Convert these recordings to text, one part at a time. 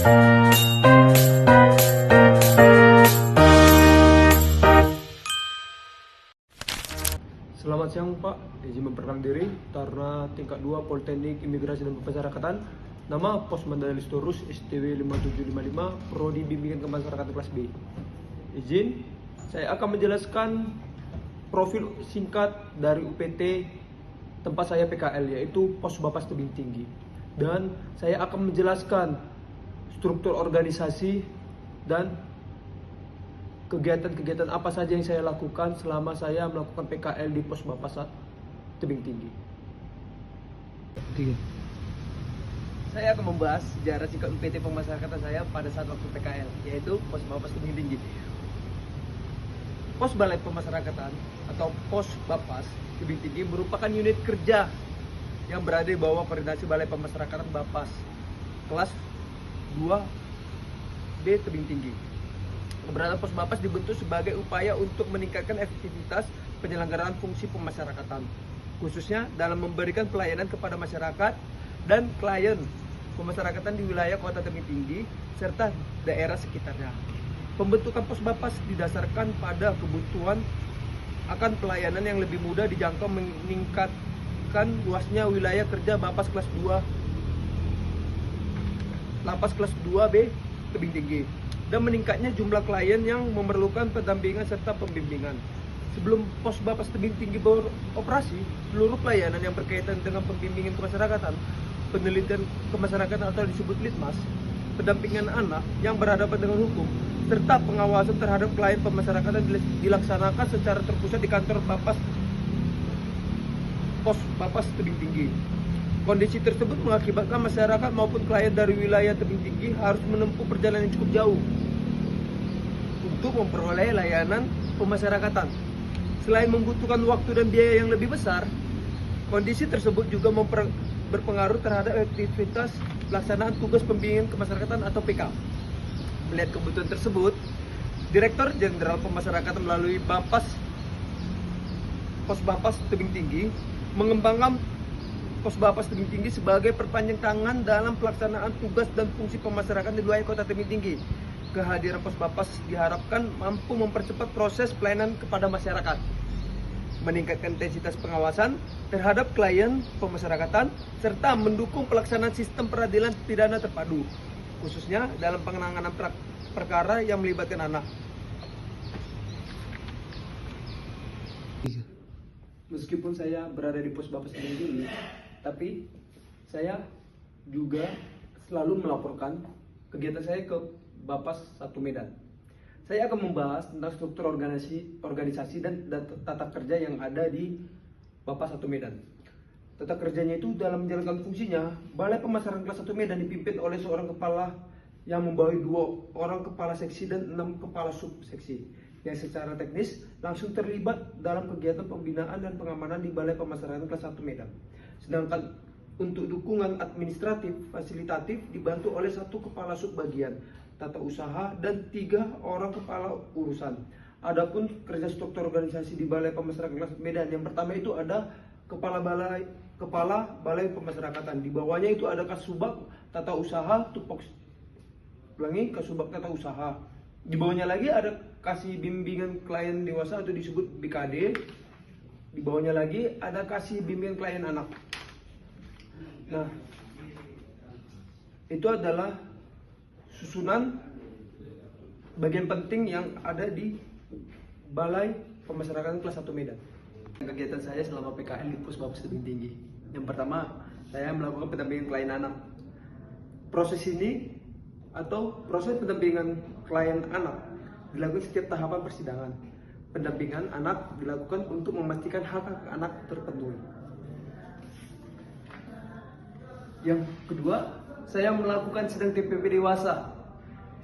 Selamat siang Pak, izin memperkenalkan diri Taruna tingkat 2 Politeknik Imigrasi dan Pemasyarakatan. Nama Pos Mandalis Torus STW 5755 Prodi Bimbingan Kemasyarakatan kelas B. Izin, saya akan menjelaskan profil singkat dari UPT tempat saya PKL, yaitu Pos Bapas Tebing Tinggi. Dan saya akan menjelaskan struktur organisasi dan kegiatan-kegiatan apa saja yang saya lakukan selama saya melakukan PKL di Pos Bapas Tebing Tinggi. Saya akan membahas sejarah singkat UPT pemasyarakatan saya pada saat waktu PKL, yaitu Pos Bapas Tebing Tinggi. Pos Balai Pemasyarakatan atau Pos Bapas Tebing Tinggi merupakan unit kerja yang berada di bawah koordinasi Balai Pemasyarakatan Bapas kelas 2B Tebing Tinggi. Keberadaan Pos Bapas dibentuk sebagai upaya untuk meningkatkan efektivitas penyelenggaraan fungsi pemasyarakatan, khususnya dalam memberikan pelayanan kepada masyarakat dan klien pemasyarakatan di wilayah Kota Tebing Tinggi serta daerah sekitarnya. Pembentukan Pos Bapas didasarkan pada kebutuhan akan pelayanan yang lebih mudah dijangkau, meningkatkan luasnya wilayah kerja Bapas kelas 2 Lapas kelas 2B Tebing Tinggi, dan meningkatnya jumlah klien yang memerlukan pendampingan serta pembimbingan. Sebelum Pos Bapas Tebing Tinggi beroperasi, seluruh pelayanan yang berkaitan dengan pembimbingan kemasyarakatan, penelitian kemasyarakatan atau disebut litmas, pendampingan anak yang berhadapan dengan hukum, serta pengawasan terhadap klien pemasyarakatan dilaksanakan secara terpusat di kantor Pos Bapas Tebing Tinggi. Kondisi tersebut mengakibatkan masyarakat maupun klien dari wilayah Tebing Tinggi harus menempuh perjalanan yang cukup jauh untuk memperoleh layanan pemasyarakatan. Selain membutuhkan waktu dan biaya yang lebih besar, kondisi tersebut juga berpengaruh terhadap aktivitas pelaksanaan tugas pembimbingan kemasyarakatan atau PK. Melihat kebutuhan tersebut, Direktur Jenderal Pemasyarakatan melalui Pos Bapas Tebing Tinggi mengembangkan Pos Bapas Tebing Tinggi sebagai perpanjang tangan dalam pelaksanaan tugas dan fungsi pemasyarakatan di wilayah Kota Tebing Tinggi. Kehadiran Pos Bapas diharapkan mampu mempercepat proses pelayanan kepada masyarakat, meningkatkan intensitas pengawasan terhadap klien pemasyarakatan, serta mendukung pelaksanaan sistem peradilan pidana terpadu, khususnya dalam penanganan perkara yang melibatkan anak. Meskipun saya berada di Pos Bapas Tebing Tinggi, tapi saya juga selalu melaporkan kegiatan saya ke Bapas 1 Medan. Saya akan membahas tentang struktur organisasi dan tata kerja yang ada di Bapas 1 Medan. Tata kerjanya itu dalam menjalankan fungsinya, Balai Pemasyarakatan kelas 1 Medan dipimpin oleh seorang kepala yang membawahi 2 orang kepala seksi dan 6 kepala subseksi yang secara teknis langsung terlibat dalam kegiatan pembinaan dan pengamanan di Balai Pemasyarakatan kelas 1 Medan. Sedangkan untuk dukungan administratif fasilitatif dibantu oleh 1 kepala subbagian tata usaha dan 3 orang kepala urusan. Adapun kerja struktur organisasi di Balai Pemasyarakatan kelas 1 Medan, yang pertama itu ada kepala balai pemasyarakatan. Di bawahnya itu ada Kasubag tata usaha, Kasubag tata usaha. Di bawahnya lagi ada kasih bimbingan klien dewasa atau disebut BKD. Di bawahnya lagi ada kasih bimbingan klien anak. Nah, itu adalah susunan bagian penting yang ada di Balai Pemasyarakatan kelas 1 Medan. Kegiatan saya selama PKL di Pos Bapas Tebing Tinggi. Yang pertama, saya melakukan pendampingan klien anak. Proses ini atau proses pendampingan klien anak dilakukan setiap tahapan persidangan. Pendampingan anak dilakukan untuk memastikan hak anak terpenuhi. Yang kedua, saya melakukan sidang TPP dewasa.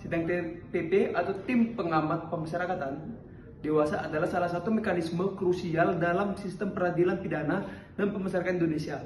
Sidang TPP atau tim pengamat pemasyarakatan dewasa adalah salah satu mekanisme krusial dalam sistem peradilan pidana dan pemasyarakatan Indonesia.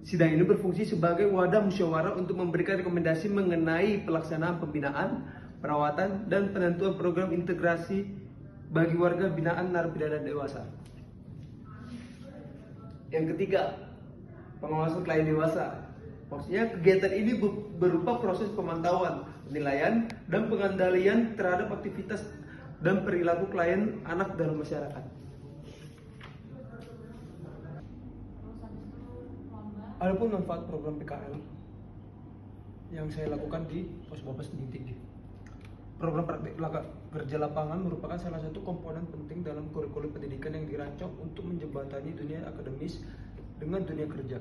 Sidang ini berfungsi sebagai wadah musyawarah untuk memberikan rekomendasi mengenai pelaksanaan pembinaan, perawatan, dan penentuan program integrasi bagi warga binaan narapidana dewasa. Yang ketiga, pengawasan klien dewasa. Maksudnya kegiatan ini berupa proses pemantauan, penilaian, dan pengendalian terhadap aktivitas dan perilaku klien anak dalam masyarakat. Adapun manfaat program PKL yang saya lakukan di Pos Bapas Tebing Tinggi. Program praktik kerja lapangan merupakan salah satu komponen penting dalam kurikulum pendidikan yang dirancang untuk menjembatani dunia akademis dengan dunia kerja.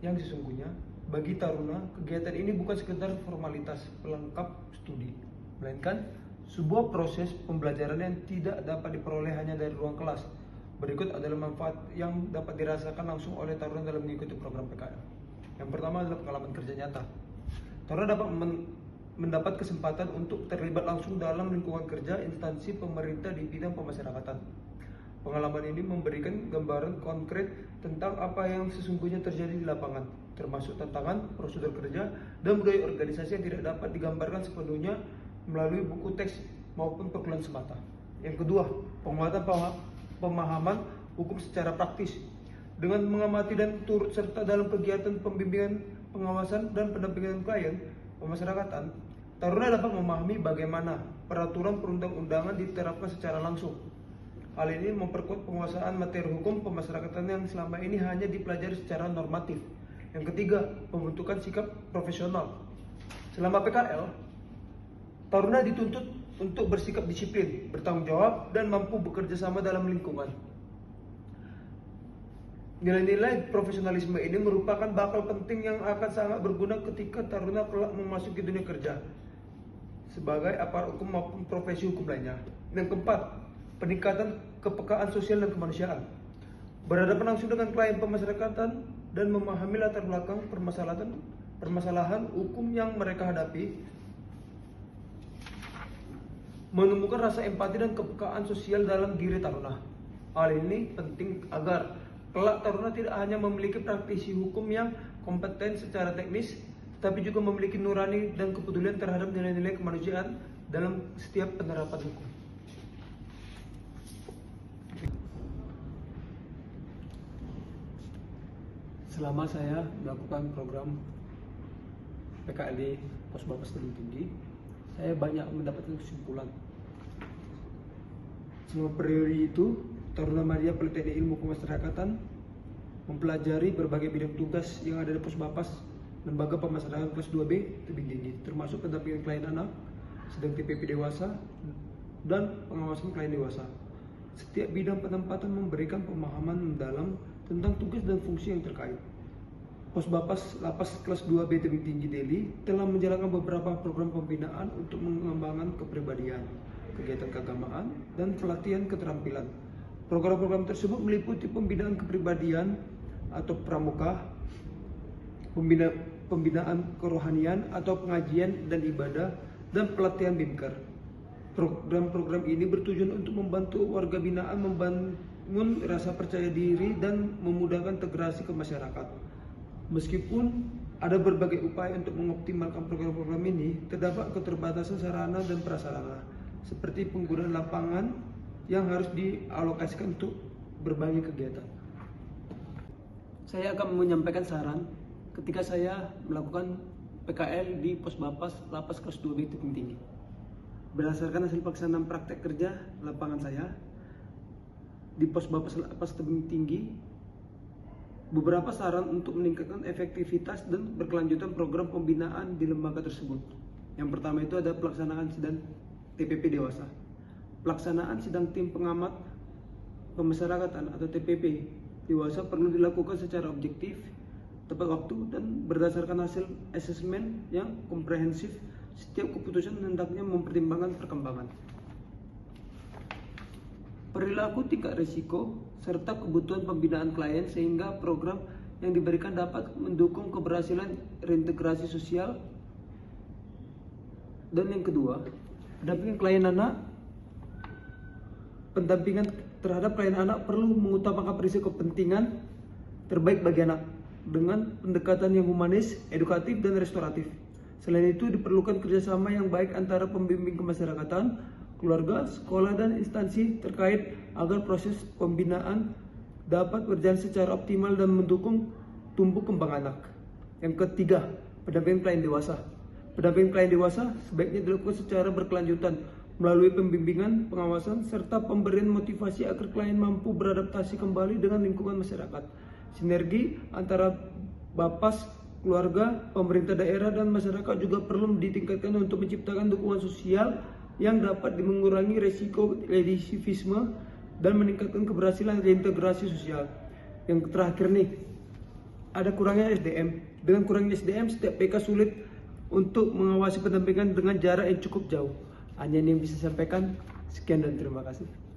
Yang sesungguhnya, bagi taruna, kegiatan ini bukan sekedar formalitas pelengkap studi, melainkan sebuah proses pembelajaran yang tidak dapat diperoleh hanya dari ruang kelas. Berikut adalah manfaat yang dapat dirasakan langsung oleh taruna dalam mengikuti program PKL. Yang pertama adalah pengalaman kerja nyata. Taruna dapat mendapat kesempatan untuk terlibat langsung dalam lingkungan kerja instansi pemerintah di bidang pemasyarakatan. Pengalaman ini memberikan gambaran konkret tentang apa yang sesungguhnya terjadi di lapangan, termasuk tantangan, prosedur kerja, dan budaya organisasi yang tidak dapat digambarkan sepenuhnya melalui buku teks maupun perkuliahan semata. Yang kedua, penguatan pemahaman hukum secara praktis. Dengan mengamati dan turut serta dalam kegiatan pembimbingan, pengawasan, dan pendampingan klien pemasyarakatan, taruna dapat memahami bagaimana peraturan perundang-undangan diterapkan secara langsung. Hal ini memperkuat penguasaan materi hukum pemasyarakatan yang selama ini hanya dipelajari secara normatif. Yang ketiga, pembentukan sikap profesional. Selama PKL, taruna dituntut untuk bersikap disiplin, bertanggung jawab, dan mampu bekerja sama dalam lingkungan. Nilai-nilai profesionalisme ini merupakan bakal penting yang akan sangat berguna ketika taruna kelak memasuki dunia kerja sebagai aparat hukum maupun profesi hukum lainnya. Yang keempat, peningkatan kepekaan sosial dan kemanusiaan. Berhadapan langsung dengan klien pemasyarakatan dan memahami latar belakang permasalahan hukum yang mereka hadapi, menemukan rasa empati dan kepekaan sosial dalam diri taruna. Hal ini penting agar kelak taruna tidak hanya memiliki praktisi hukum yang kompeten secara teknis, tetapi juga memiliki nurani dan kepedulian terhadap nilai-nilai kemanusiaan dalam setiap penerapan hukum. Selama saya melakukan program PKL di Pos Bapas Tebing Tinggi, saya banyak mendapatkan kesimpulan. Selama periode itu, Taruna Madya Politeknik Ilmu Pemasyarakatan mempelajari berbagai bidang tugas yang ada di Pos Bapas Lembaga Pemasyarakatan kelas 2B Tebing Tinggi, termasuk pendampingan klien anak, sedang TPP dewasa, dan pengawasan klien dewasa. Setiap bidang penempatan memberikan pemahaman mendalam tentang tugas dan fungsi yang terkait. Pos Bapas Lapas kelas 2B Tebing Tinggi Deli telah menjalankan beberapa program pembinaan untuk mengembangkan kepribadian, kegiatan keagamaan, dan pelatihan keterampilan. Program-program tersebut meliputi pembinaan kepribadian atau pramuka, pembinaan kerohanian atau pengajian dan ibadah, dan pelatihan BIMKER. Program-program ini bertujuan untuk membantu warga binaan membangun rasa percaya diri dan memudahkan integrasi ke masyarakat. Meskipun ada berbagai upaya untuk mengoptimalkan program-program ini, terdapat keterbatasan sarana dan prasarana, seperti penggunaan lapangan yang harus dialokasikan untuk berbagai kegiatan. Saya akan menyampaikan saran ketika saya melakukan PKL di Pos Bapas Lapas kelas 2B Tebing Tinggi. Berdasarkan hasil pelaksanaan praktek kerja lapangan saya di Pos Bapas Lapas Tebing Tinggi, beberapa saran untuk meningkatkan efektivitas dan berkelanjutan program pembinaan di lembaga tersebut. Yang pertama itu ada pelaksanaan sidang TPP dewasa. Pelaksanaan sidang tim pengamat pemasyarakatan atau TPP dewasa perlu dilakukan secara objektif, tepat waktu, dan berdasarkan hasil asesmen yang komprehensif. Setiap keputusan hendaknya mempertimbangkan perkembangan, perilaku tingkat risiko, serta kebutuhan pembinaan klien sehingga program yang diberikan dapat mendukung keberhasilan reintegrasi sosial. Dan yang kedua, pendampingan klien anak. Pendampingan terhadap klien anak perlu mengutamakan prinsip kepentingan terbaik bagi anak dengan pendekatan yang humanis, edukatif, dan restoratif. Selain itu, diperlukan kerjasama yang baik antara pembimbing kemasyarakatan, keluarga, sekolah, dan instansi terkait agar proses pembinaan dapat berjalan secara optimal dan mendukung tumbuh kembang anak. Yang ketiga, pendampingan klien dewasa. Pendampingan klien dewasa sebaiknya dilakukan secara berkelanjutan melalui pembimbingan, pengawasan, serta pemberian motivasi agar klien mampu beradaptasi kembali dengan lingkungan masyarakat. Sinergi antara Bapas, keluarga, pemerintah daerah, dan masyarakat juga perlu ditingkatkan untuk menciptakan dukungan sosial yang dapat mengurangi resiko residivisme dan meningkatkan keberhasilan reintegrasi sosial. Yang terakhir nih, ada kurangnya SDM. Dengan kurangnya SDM, setiap PK sulit untuk mengawasi pendampingan dengan jarak yang cukup jauh. Hanya ini yang bisa saya sampaikan. Sekian dan terima kasih.